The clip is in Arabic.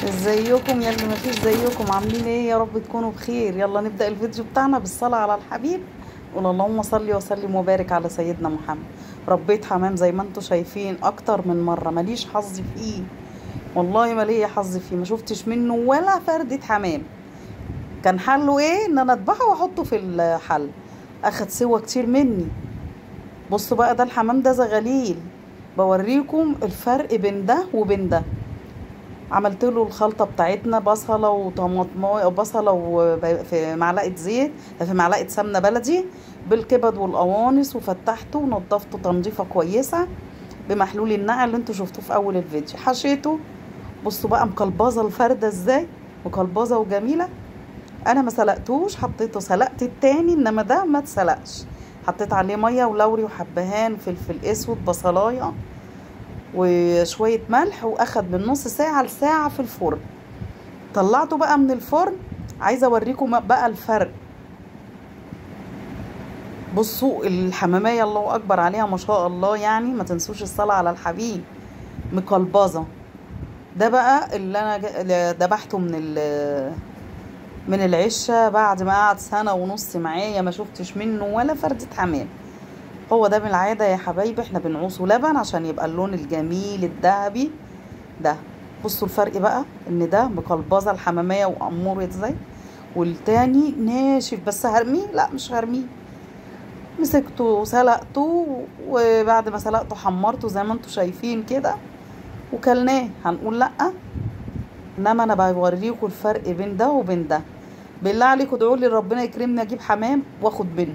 ازيكم يا اللي مفيش زيكم، عاملين ايه؟ يا رب تكونوا بخير. يلا نبدأ الفيديو بتاعنا بالصلاة على الحبيب. قول اللهم صل وسلم وبارك على سيدنا محمد. ربيت حمام زي ما انتم شايفين اكتر من مرة، ماليش حظ فيه، والله ما ليا حظ فيه، ما شفتش منه ولا فردة حمام. كان حله ايه؟ ان انا اذبحه واحطه في الحل. اخد سوا كتير مني. بصوا بقى، ده الحمام ده زغليل. بوريكم الفرق بين ده وبين ده. عملت له الخلطه بتاعتنا، بصله وطماطم، بصله في معلقه زيت، في معلقه سمنه بلدي، بالكبد والقوانص، وفتحته ونضفته تنظيفه كويسه بمحلول النقع اللي انتوا شفتوه في اول الفيديو. حشيته. بصوا بقى مقلبظه الفرده ازاي، مقلبظه وجميله. انا ما سلقتوش، حطيته سلقت التاني، انما ده ما اتسلقش. حطيت عليه ميه ولوري وحبهان فلفل اسود بصلايه وشوية ملح، واخد من نص ساعة لساعة في الفرن. طلعته بقى من الفرن. عايزة اوريكم بقى الفرق. بصوا الحمامية الله اكبر عليها ما شاء الله، يعني ما تنسوش الصلاة على الحبيب. مقلبظة. ده بقى اللي انا ذبحته من العشة بعد ما قعد سنة ونص معايا، ما شفتش منه ولا فردة حمام. هو ده من العادة يا حبايبي، احنا بنعوصه لبن عشان يبقى اللون الجميل الذهبي ده. بصوا الفرق بقى، ان ده مقلبظه الحماميه وامور ازاي، والتاني ناشف. بس هرميه؟ لا مش هرميه. مسكته وسلقته، وبعد ما سلقته حمرته زي ما انتوا شايفين كده وكلناه. هنقول لا؟ انما انا بوريكم الفرق بين ده وبين ده. بالله عليكم ادعوا لي ربنا يكرمني اجيب حمام واخد منه.